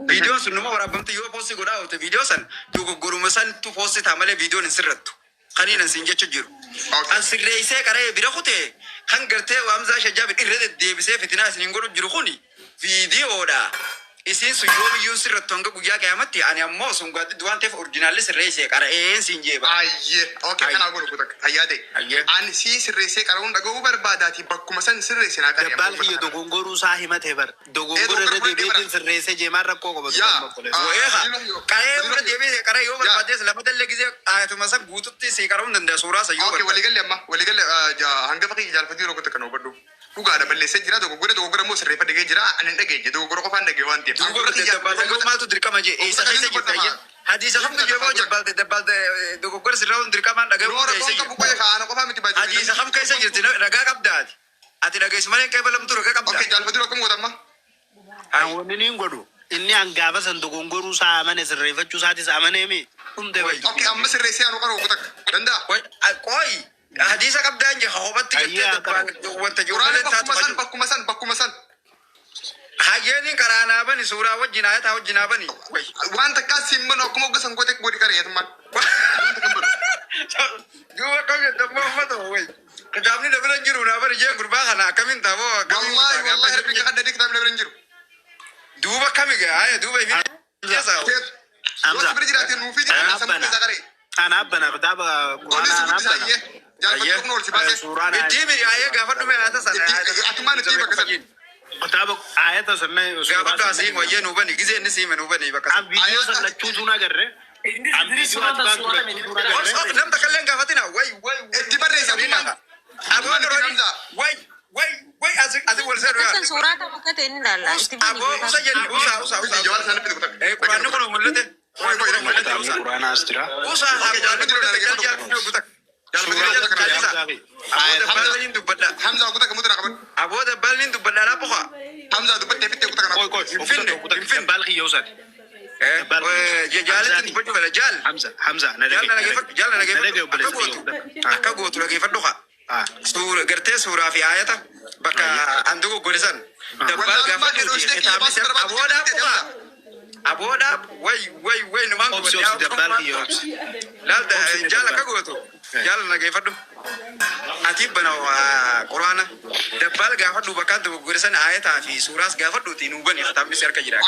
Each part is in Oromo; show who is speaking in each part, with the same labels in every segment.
Speaker 1: فيديو سنما ورابمت يو بوستي غدا او فيديو سن تو غورمسان تو بوستي تعمل فيديو نسرت خلينا نسنجه تجيرو ان سيريسه كره بيرخوتي كان غرتي وامزا شجاب الرد دي بسي فتنا سنغورو جيرخوني فيديو دا isin su yomi yusir tonga guya kayamati ani ammo sun gadi duante original sirrese kara sinje ba
Speaker 2: ayye okay kana golu kutak ayade ani si sirrese kara unda go barbadati bakkuma san sirrese na kare
Speaker 3: bal hiyo dogongoru sahimate bar dogongoro rede bedin sirrese je marra ko go
Speaker 1: kare ura debe kare yo barbades la badal gize ayatu masa gututti se kara unda sura sa yo
Speaker 2: okay wali galle hanga faqi jal fadiro kutak no baddu uga da balle se jira dogongoro mo sirre fadege jira anan dege dogongoro ko fandege wanti
Speaker 1: ما تدري كم جي إيه سخيسة جدا حديث خم تجيبه جبال دوغور سراون تدري كمان رجع حديث خم كيسة جدا رجع كبداد أتي رجع اسمه كيف لم تروح كبداد
Speaker 2: أوكي جال بدرو كم قدامه
Speaker 3: أنا نيجي نقولو إني أنجابا سندوغور سامن سريفة جوساتي سامن إمي
Speaker 2: أوكي أما سريسي أنا كارو كتك دندا
Speaker 1: كوي حديث كبداد جه خوبت تجيبه وانتجوران
Speaker 2: بكمسان
Speaker 1: هاجيني كرانا بني سورة وجنا تا وجنا بني
Speaker 2: وانت كاسم من أكمل قسم قتك بودي كاري تمان
Speaker 1: جوا كم تمام ما توي كجابني دبل انجرونا برجع قربا خنا كمين تابو
Speaker 2: والله ربي جهاد ديك تابل دبل انجرو
Speaker 1: دوبا كم جاء دوبا في جزاو
Speaker 2: أمزا برجع نوفي
Speaker 3: أنا أبنا بدابا قرانا أنا أبنا
Speaker 1: سورة التيمي يا قافر نمي هذا سنة
Speaker 2: أتمان التيمي كسر
Speaker 3: كتاب آية سنة
Speaker 1: قافر تاسيم وجه نوبني كذا نسيم نوبني بكسر
Speaker 3: أم فيديو سنة تشوفنا كره أم فيديو أتبان
Speaker 1: نم تكلم قافتنا واي
Speaker 2: اتبرر يسوينا
Speaker 1: أبو نوري واي أزي ورسال
Speaker 4: كان سورة كتير لا
Speaker 1: أبو وسجل وسا
Speaker 2: جوال سنة بتقول
Speaker 1: إيه قرآن نقول ملته
Speaker 3: قرآن أسترا
Speaker 1: وسا
Speaker 2: حمزة وقتك مدرك قبل
Speaker 1: أبو ده بالين دبلا لا بخا
Speaker 2: حمزة دبت تفتح قتك أنا
Speaker 3: فين بالغي يوسف
Speaker 1: جالت تبجو ولا جال
Speaker 3: حمزة
Speaker 1: جال أنا كيف أكاغو ترى كيف الدخا سورة قرتي سورة في آياته بكا عندكو قرسان دبال قفل كتاب سب أبو ده واي نمان
Speaker 3: أوبسيوس دبال يوسف
Speaker 1: لا جال أكاغو تو جال أنا كيف الدو أتيب بنا قرآن دبال قفل بكان تو قرسان آياته في سورة قفل تينو بني ختام بسير كجرا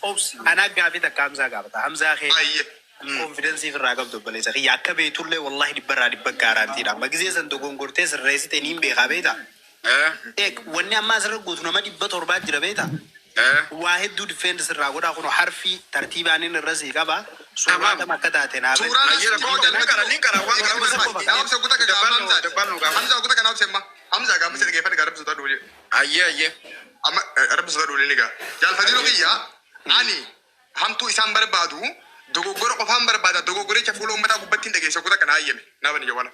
Speaker 3: أوبس أنا قافي تكامزا قافتا حمزة خير كونفيدنسي في الرقم دبلي سخي ياك بيتولي والله دبرا دبكارانتي دا مغزي سندوغون غورتي سريسي تنين بيخابيتا اك وني اما سر غوتنو ما دبا توربا جربيتا واحد دو ديفندس راغودا كونو حرفي ترتيبانين الرزي كبا سورة ما كتاتنا
Speaker 2: سورة نينكارا حمزة قلت أنا أسمع حمزة قام مسك كيف أنا سودا دولي
Speaker 1: أيه
Speaker 2: أما أرب سودا دولي نيجا جال فديلو كيا أني هم تو إسام بربادو دوغورو قفام بربادا دوغوري شافولو متا قبتين دقيقة سودا كنا أيام نابني جوالا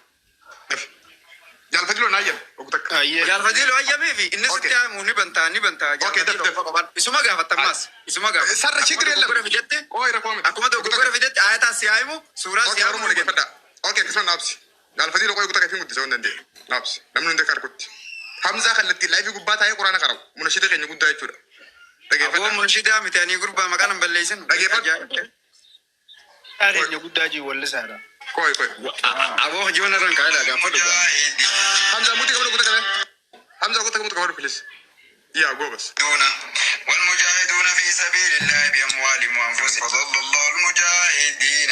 Speaker 2: جال فديلو نايم قلتك
Speaker 1: جال فديلو أيام في الناس تيجي نبنتا
Speaker 2: أوكي دف
Speaker 1: اسمه قافة تماس اسمه قافة
Speaker 2: سر شكر يلا
Speaker 1: دوغورو في جدة
Speaker 2: أوه يرقومي
Speaker 1: أكو دوغورو في جدة آيات سيايمو سورة سيايمو
Speaker 2: أوكي فدا أوكي كسر نابس جال فديلو قوي قلتك في مدة سودا ندي نابس نمن ندكار كت حمزة خلت لايف يقبض هاي قرآن كرام منشيد كأنه يقول ده يشوره
Speaker 1: أبو منشيد هم تاني غربا مكانهم بلليسن
Speaker 3: أرين يقول داجي ولا سارة
Speaker 2: كوي
Speaker 1: أبو جوانا ران كايلا قافة
Speaker 2: حمزة موتي قبل قلتك أنا حمزة قلتك موتي قبل بليس يا أبو بس
Speaker 1: والمجاهدون في سبيل الله بأموالهم وأنفسهم فضل الله المجاهدين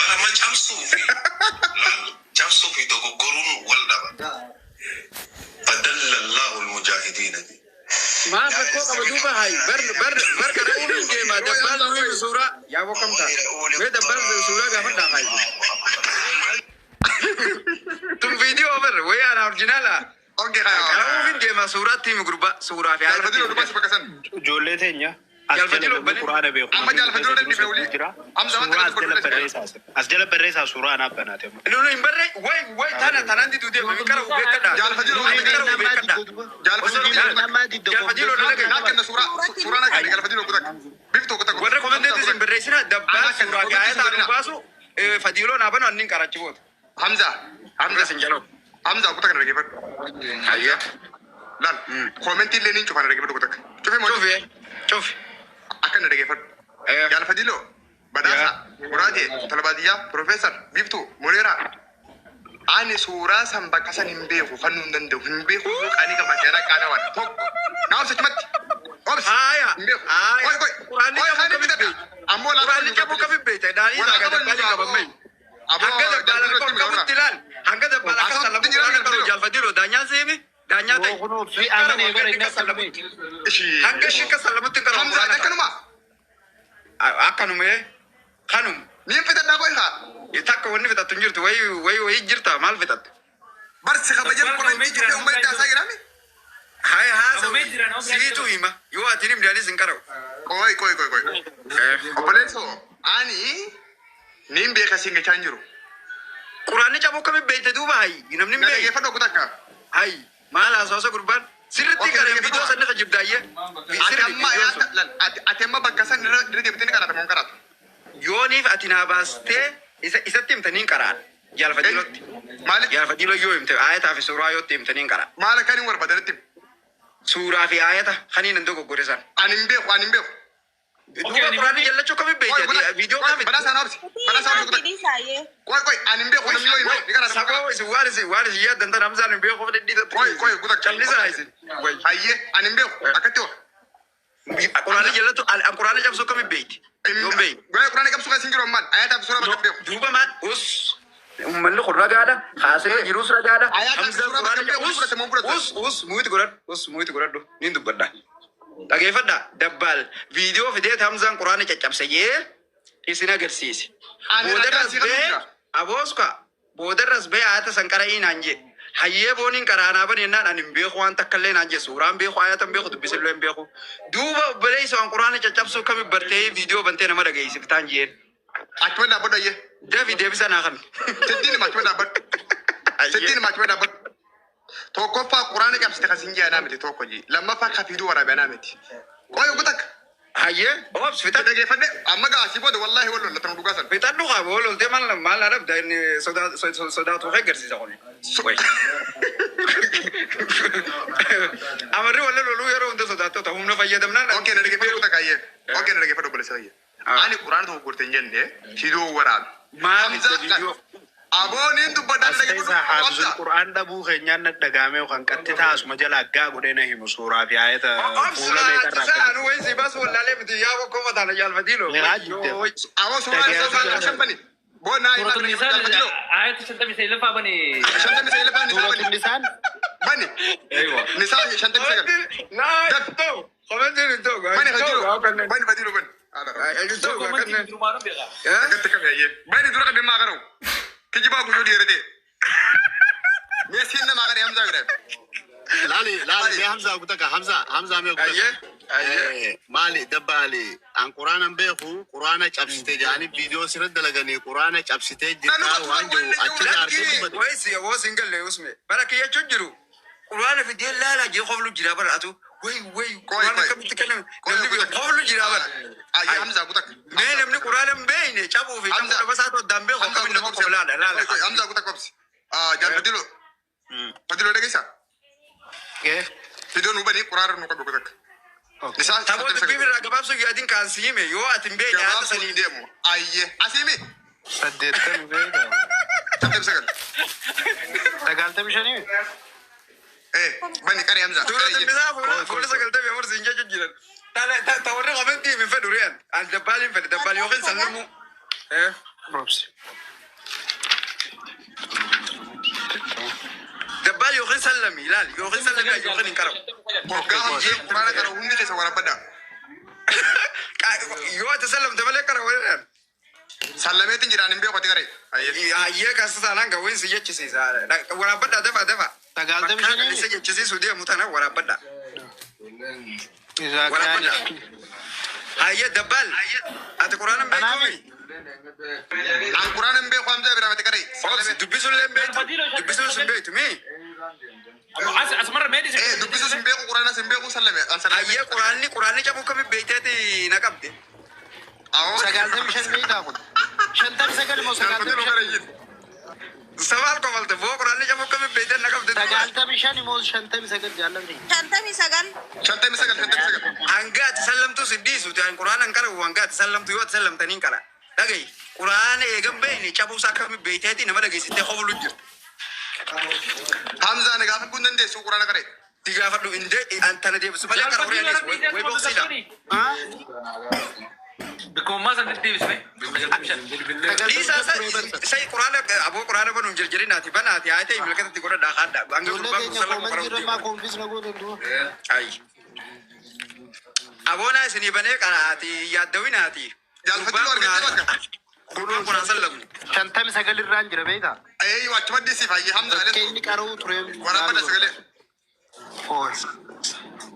Speaker 5: أنا ما جامسو في دوغورون ولا فدل الله المجاهدين دي
Speaker 1: ما فكوا كبدوبا هاي بر كراوين جيما دبال وين سورة يا أبو كم تا وين دبال سورة قافة دا هاي تم فيديو بر وين أنا أورجينالا
Speaker 2: أوكي
Speaker 1: كراوين جيما سورة تيم غربا سورة في
Speaker 2: جال فديلو دباس بكسن
Speaker 3: جولة تانية
Speaker 1: جال فديلو بني
Speaker 3: القرآن بيخو
Speaker 2: أما جال فديلو ده بيقولي حمزة ما
Speaker 3: أسجل بريسا سورة أنا بناتهم
Speaker 1: نو إمبرة واي تانا دي دودي بيكرا وبيكدا
Speaker 2: جال فديلو
Speaker 1: جال فديلو
Speaker 2: لكن سورة أنا جال فديلو قلتك بيفتو قلتك
Speaker 1: ورا كمان ده إمبرة سنا دبا سورة في آيات أنا باسو fadiiloo naa banu anniin qarachiboota.
Speaker 2: Hamza
Speaker 1: Sinjaloo.
Speaker 2: Hamza kuta kana dhaggeeffadhu.
Speaker 1: Hayya.
Speaker 2: Laal koomentii illee ni cufana dhaggeeffadhu kuta. Cufe moo
Speaker 1: Cufi.
Speaker 2: akka na dhaggeeffadhu. Jaal Fadiloo Badhaasa Muraatee Talbaadiyyaa Profeesar Biiftuu Moreeraa ani suuraa san bakka san hin beeku fannuu hin danda'u hin beeku qaanii qaba jara qaana waan tokko na obsachumatti obsi hin beeku
Speaker 1: Quraanni qabu beekte.
Speaker 2: ammoo
Speaker 1: Quraanni qabu kami beekte. Daanii isaa gadabbaanii qabamee. Hanga dabbaala qabutti ilaal. Hanga dabbaala akka sallamu quraana qabu Jaal Fadiloo daanyaan seemi. Daanyaa ta'e. Hanga shikka sallamutti qabu quraana qabu. Akkanuma kanum.
Speaker 2: niin fitadhaa qoy haa
Speaker 1: Takka wanni fitattu hin jirtu wayii jirta maal fitattu?
Speaker 2: barsi kabajan koomentii cufee uummanni taasaa jiraami.
Speaker 1: Hai haasa siitu hima yoo ati hin himdaanis hin qara'u.
Speaker 2: Qoy obboleessoo ani niin beeka siin gachaa hin jiru.
Speaker 1: Quraanni cabuu kami beekte duuba hayi namni hin
Speaker 2: Na
Speaker 1: beeku.
Speaker 2: dhaggeeffadhu kuta akka.
Speaker 1: Hayi maal haasawasa gurbaan sirritti qareen viidiyoo sanni ka jibdaayyee.
Speaker 2: Ati amma bakka san irra deebitee ni qaraata moo hin qaraatu?
Speaker 1: Yooniif ati naa baastee isatti himtanii hin qaraan. Jaal Fadiilootti.
Speaker 2: Maaliif?
Speaker 1: Jaal Fadiiloo yoo himte aayataa fi suuraa yoo himtanii hin qaraan.
Speaker 2: Maal akka hin barbaadanitti?
Speaker 1: Suuraa fi aayata kaniin hin dogoggore san.
Speaker 2: Ani hin beeku.
Speaker 1: Duuba quraanni jallachuu kami beekte viidiyoo kami.
Speaker 2: Badhaasa na obsi. Qoy ani hin beeku namni yoo hin beeku ni qaraata.
Speaker 1: Saboo isin waan isin yaaddan tan hamsaan hin beeku fudhadhiita.
Speaker 2: Qoy guta
Speaker 1: Callisaa isin.
Speaker 2: hayyee ani hin beeku akkatti hoo.
Speaker 1: Quraanni jallatu quraanni cabsuu kami beekti. Yoo beekti.
Speaker 2: Goya quraana qabsu kan singiru ammaan ayataa fi suuraa bakka beeku.
Speaker 1: Duuba maal uummanni kun ragaadha. Haasirra jirus ragaadha. Hamzaan quraanni muyti godhadhu niin dubbadha. Dhageeffadha dabbaal viidiyoo fideet Hamzaan quraana caccabse jee isin agarsiise. Boodarras bee ayata san qara'ii naan jee. Hayyee booniin qaraanaa bane jennaan ani hin beeku waan takka illee naan jee suuraan beeku ayata hin beeku dubbisillee hin beeku. Duuba obboleessa waan quraana caccabsuu kami bartee viidiyoo bantee nama dhageessiftaan jeen.
Speaker 2: Achuma dhaabbadhu hayyee.
Speaker 1: Deebisaa naa kami.
Speaker 2: Sittiin achuma dhaabbadhu. Tokkoffaa quraana qabsite kan sin jee miti tokko jee. Lammaffaa ka fiiduu waraabee miti. Qoy gutak.
Speaker 1: Hayyee obs fitan.
Speaker 2: Dhageeffadhe amma gaasii booda wallaahi wal lollatan dhugaa san.
Speaker 1: Fitan dhugaa boo loltee maal adabda inni sodaatu agarsiisa kun. Amarri walla loluu yeroo hunda sodaatota humna fayyadamnaan.
Speaker 2: Okey na dhageeffadhu gutak hayyee. Okey na dhageeffadhu obboleessa hayyee. Ani quraana tokko gorte hin jenne fiiduu waraabe.
Speaker 1: Maal viidiyoo.
Speaker 2: Abooniin dubbadhaan
Speaker 3: Asteessa haabsul Qur'aan dhabuu keenyaan na dhagaamee kan qatti taasuma jala aggaa godhee na himu suuraa fi ayata fuula meeqarraa
Speaker 1: Obsa anu waysi bas wallaalee miti yaa bokkoo mataana Jaal Fadiiloo.
Speaker 2: Awwa suuraa shambani. Boona
Speaker 6: Suratul Nisaa ayat 59 bani.
Speaker 2: shantamii lafaan
Speaker 3: suuraa lisaan
Speaker 2: bani. Nisaa shantamii sagal.
Speaker 1: Naa komentiin hin ta'u.
Speaker 2: Bani Fadiiloo bani. Agatti kam yaayee. Bani dura kan deemaa qara'u. Kijibaa guyyoo dhiyeessite. Meesiin namaa qaree Hamzaa godhame.
Speaker 7: Laali mee Hamzaa kutaka Hamzaa mee kutaka maali dabbaali an quraana beeku quraana cabsite jaanii viidiyoo sirra dalaganii quraana cabsite jirta waan jiru achi jaartee dubbate.
Speaker 1: Waysi yoo singalle usme bara kiyyachuun jiru quraana fidee laalaa jee qoflu jira bara atu way quraana kamitti kennan namni biyya qoflu jira bara.
Speaker 2: Ayyaa Hamzaa kutaka.
Speaker 1: Mee namni quraana hin beekne cabuu fi cabuu dhabaa isaa ta'u dambee qofa inni nama qofa laala.
Speaker 2: Hamzaa kutaka obsi. Jaal Fadiloo. Fadiloo dhageessaa. Fiidoon hubanii quraana nu qabu kutaka.
Speaker 1: Taboota bibirraa gabaabsuu yaadiin kaan siime yoo ati hin beekne haata
Speaker 2: Gabaabsuu
Speaker 1: sanii
Speaker 2: deemu. Ayyee. Asiimi.
Speaker 3: 89
Speaker 2: shantamii sagal.
Speaker 3: 95
Speaker 2: Bani qaree Hamzaa.
Speaker 1: Suuraa timmisaa fuula sagaltamii afur siin jechuun jiran. Ta warri komentii min fedhu riyaan. Al dabbaaliin fedhe dabbaali yookiin sallamu.
Speaker 3: Robsi
Speaker 1: Dabbaali yookiin sallami ilaali yookiin sallami yookiin hin qaramu.
Speaker 2: Waggaa hamjee quraana qara hundi keessa warabbadha.
Speaker 1: Yoo ati sallamte malee qara walirraan.
Speaker 2: Sallameetiin jiraan hin beeku ati qaree. Ayyee.
Speaker 1: Hayyee kaasa saanaan gawween si jechisiisa. Waraabbadhaa dafa.
Speaker 3: 95
Speaker 1: Isa jechisiisu deemu tana waraabbadhaa.
Speaker 3: Izaakiyaani
Speaker 1: Hayyee dabbaal. Ati quraana hin beektuumi.
Speaker 2: An quraana hin beeku Hamzaa biraa ati qaree.
Speaker 1: Dubbisuun hin beektu. Dubbisuun hin beektu mii.
Speaker 6: Asmara medis.
Speaker 2: Dubbisuus hin beeku quraana hin beeku sallame.
Speaker 1: Hayyee quraanni cabuu kami beekteeti na qabde.
Speaker 3: 95 miidhaa kun 59 moo 90
Speaker 1: سوال قبلت فوق قرآن جابوا كم بيتنا نقبل
Speaker 3: سجلت بشان مول شنتم سجل جالني
Speaker 4: Shantamii sagal.
Speaker 2: شنطة مسكت
Speaker 1: Angga تسلمتوا سديس وتان قرآن أنكر وانغا تسلمتوا يوت سلم تانين كلا لقي قرآن إيجام بيني جابوا ساكم بيتاتي نما لقي ستة خبر لجر
Speaker 2: حمزة أنا قاعد كون دندي سوق قرآن كره
Speaker 1: tiga fadu inde antara dia sebalik karo realis we box ida
Speaker 6: بكون ما سنت دي بسوي
Speaker 1: lisa sai Quran abu Quran pun unjir nati banati ayat ini mereka tidak ada khada angga kurban salam karo ai abona sini bane kanati yadawin ati
Speaker 2: جال فتلو أرجع
Speaker 1: Quran salam
Speaker 3: شنتم سجل الرانجر بيتا
Speaker 2: أيوة أتمنى دي سيف حمزة عليه
Speaker 3: كيني كارو تريم
Speaker 2: ورا بدأ سجله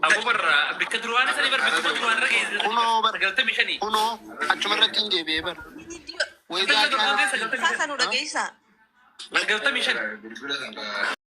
Speaker 6: ابو برا بكدروان سني بر بكدروان رجع
Speaker 3: كونو بر
Speaker 6: قلت بشني
Speaker 3: كونو أجمل تيجي بيبر وإذا
Speaker 4: Sasa nu dhageessa.
Speaker 6: قلت بشني